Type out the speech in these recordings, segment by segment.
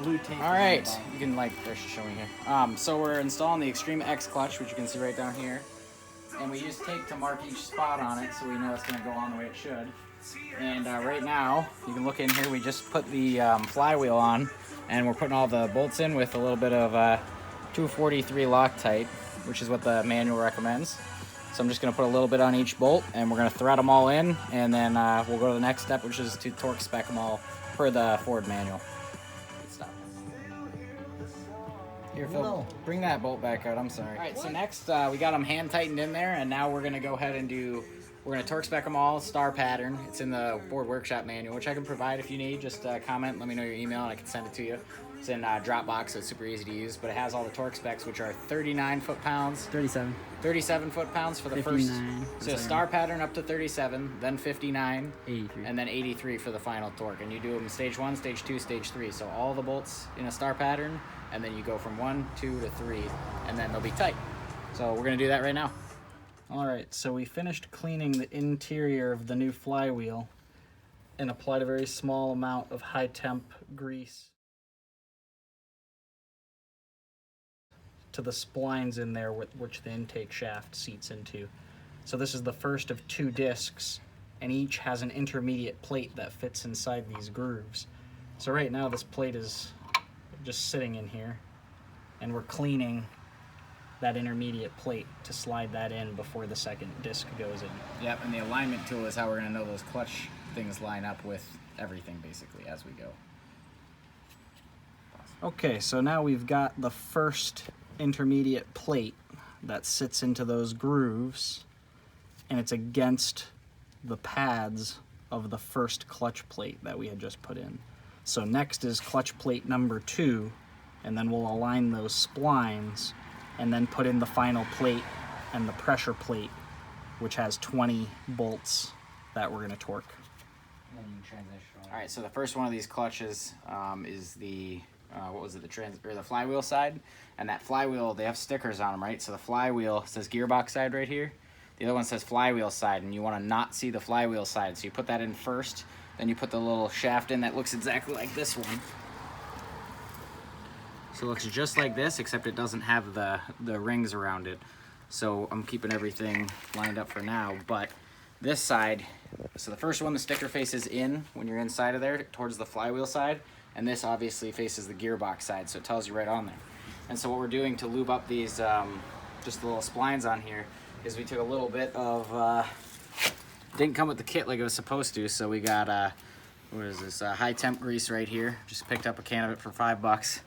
blue tape. All right, you can there's showing here. So we're installing the Xtreme XClutch, which you can see right down here. And we use tape to mark each spot on it so we know it's gonna go on the way it should. And right now, you can look in here, we just put the flywheel on and we're putting all the bolts in with a little bit of 243 Loctite, which is what the manual recommends. So I'm just gonna put a little bit on each bolt and we're gonna thread them all in, and then we'll go to the next step, which is to torque spec them all per the Ford manual. Here, Phil, bring that bolt back out. I'm sorry. All right, so next we got them hand tightened in there, and now we're gonna go ahead and we're gonna torque spec them all star pattern. It's in the Ford Workshop manual, which I can provide if you need. Just comment, let me know your email, and I can send it to you. It's in Dropbox, so it's super easy to use, but it has all the torque specs, which are 39 foot-pounds. 37. 37 foot-pounds for the 59, first. So star pattern up to 37, then 59, 83. and then 83 for the final torque. And you do them stage 1, stage 2, stage 3. So all the bolts in a star pattern, and then you go from 1, 2 to 3, and then they'll be tight. So we're gonna do that right now. All right, so we finished cleaning the interior of the new flywheel and applied a very small amount of high temp grease to the splines in there, which the intake shaft seats into. So this is the first of 2 discs, and each has an intermediate plate that fits inside these grooves. So right now this plate is just sitting in here, and we're cleaning that intermediate plate to slide that in before the second disc goes in. Yep, and the alignment tool is how we're gonna know those clutch things line up with everything basically as we go. Okay, so now we've got the first intermediate plate that sits into those grooves, and it's against the pads of the first clutch plate that we had just put in. So next is clutch plate number 2, and then we'll align those splines and then put in the final plate and the pressure plate, which has 20 bolts that we're going to torque. All right, so the first one of these clutches is the the flywheel side, and that flywheel, they have stickers on them, right? So the flywheel says gearbox side right here. The other one says flywheel side, and you want to not see the flywheel side, so you put that in first. Then you put the little shaft in that looks exactly like this one. So it looks just like this, except it doesn't have the rings around it. So I'm keeping everything lined up for now, but this side, so the first one, the sticker faces in when you're inside of there towards the flywheel side, and this obviously faces the gearbox side, so it tells you right on there. And so what we're doing to lube up these, just the little splines on here, is we took a little bit of, didn't come with the kit like it was supposed to, so we got, what is this, high temp grease right here. Just picked up a can of it for $5.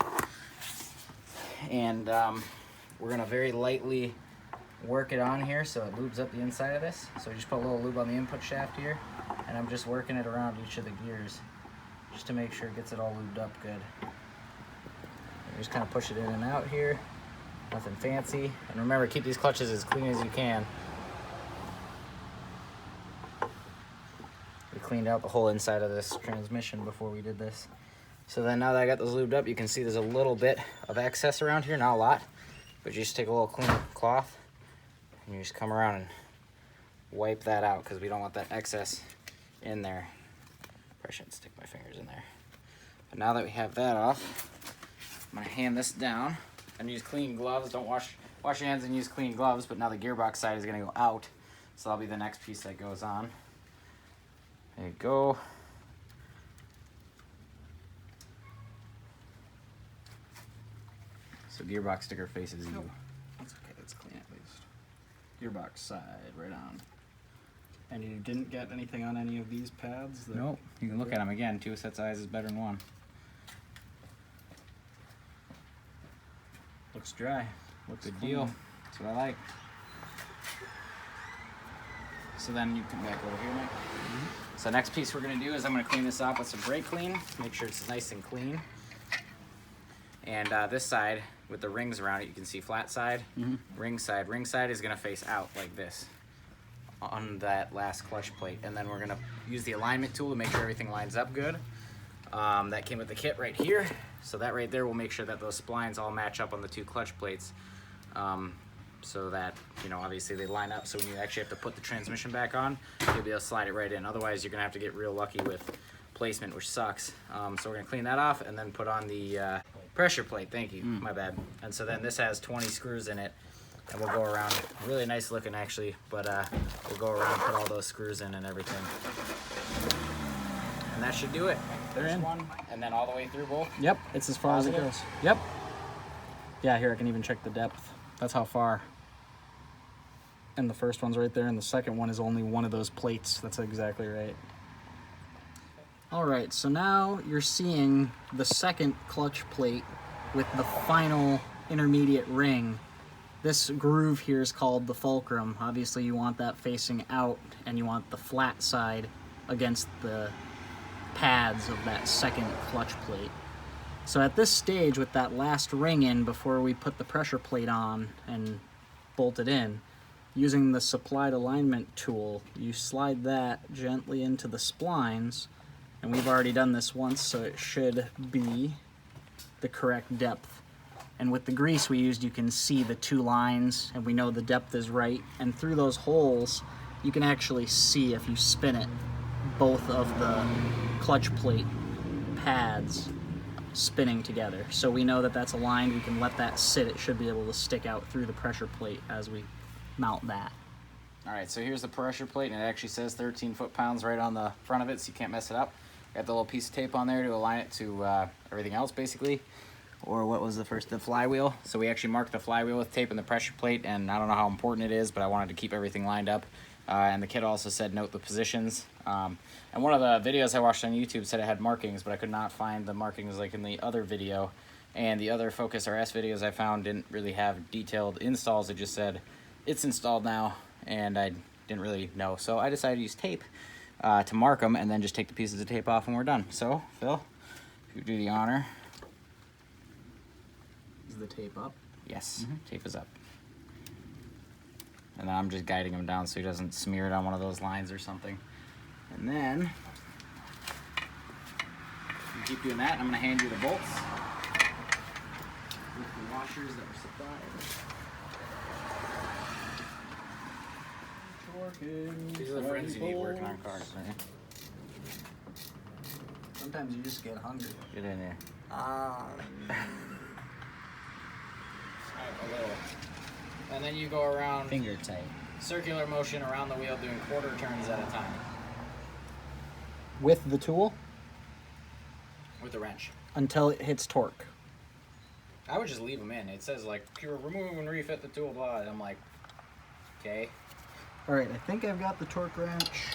And we're gonna very lightly work it on here so it lubes up the inside of this. So we just put a little lube on the input shaft here, and I'm just working it around each of the gears just to make sure it gets it all lubed up good. And just kind of push it in and out here, nothing fancy. And remember, keep these clutches as clean as you can. We cleaned out the whole inside of this transmission before we did this. So then now that I got those lubed up, you can see there's a little bit of excess around here, not a lot, but you just take a little clean cloth and you just come around and wipe that out because we don't want that excess in there. Probably shouldn't stick my fingers in there. But now that we have that off, I'm gonna hand this down and use clean gloves. Don't wash your hands and use clean gloves, but now the gearbox side is gonna go out. So that'll be the next piece that goes on. There you go. So gearbox sticker faces you. That's okay, that's clean at least. Gearbox side, right on. And you didn't get anything on any of these pads? Nope, you can look at them again. 2 sets of eyes is better than 1. Looks dry. Looks good deal. That's what I like. So then you come back over here, Mike. So next piece we're gonna do is I'm gonna clean this off with some brake clean. Make sure it's nice and clean. And this side, with the rings around it, you can see flat side, ring side. Ring side is gonna face out like this on that last clutch plate. And then we're gonna use the alignment tool to make sure everything lines up good. That came with the kit right here. So that right there will make sure that those splines all match up on the 2 clutch plates. So that, you know, obviously they line up. So when you actually have to put the transmission back on, you'll be able to slide it right in. Otherwise, you're gonna have to get real lucky with placement, which sucks. So we're gonna clean that off and then put on the pressure plate. Thank you, my bad. And so then this has 20 screws in it, and we'll go around, really nice looking actually, but we'll go around and put all those screws in and everything. And that should do it. They're in. One, and then all the way through both? Yep, it's as far as it Positive? goes. Yep. Yeah, here I can even check the depth. That's how far. And the first one's right there, and the second one is only one of those plates. That's exactly right. All right, so now you're seeing the second clutch plate with the final intermediate ring. This groove here is called the fulcrum. Obviously you want that facing out, and you want the flat side against the pads of that second clutch plate. So at this stage, with that last ring in before we put the pressure plate on and bolt it in, using the supplied alignment tool, you slide that gently into the splines, and we've already done this once, so it should be the correct depth. And with the grease we used, you can see the two lines, and we know the depth is right. And through those holes, you can actually see, if you spin it, both of the clutch plate pads spinning together. So we know that that's aligned. We can let that sit. It should be able to stick out through the pressure plate as we mount that. All right, so here's the pressure plate, and it actually says 13 foot-pounds right on the front of it, so you can't mess it up. Got the little piece of tape on there to align it to everything else, basically. Or what was the flywheel. So we actually marked the flywheel with tape and the pressure plate, and I don't know how important it is, but I wanted to keep everything lined up. And the kid also said note the positions. And one of the videos I watched on YouTube said it had markings, but I could not find the markings like in the other video. And the other Focus RS videos I found didn't really have detailed installs. It just said, it's installed now, and I didn't really know. So I decided to use tape to mark them, and then just take the pieces of tape off and we're done. So, Phil, if you do the honor. Is the tape up? Yes, tape is up. And then I'm just guiding him down so he doesn't smear it on one of those lines or something. And then, you keep doing that. I'm gonna hand you the bolts with the washers that were supplied. These are the friends you need working on cars, right? Sometimes you just get hungry. Get in there. Ah. A little. And then you go around Finger tight. circular motion around the wheel doing quarter turns at a time With the tool with the wrench. until it hits torque. I would just leave them in. It says like remove and refit the tool, blah. I'm like, okay. All right, I think I've got the torque wrench.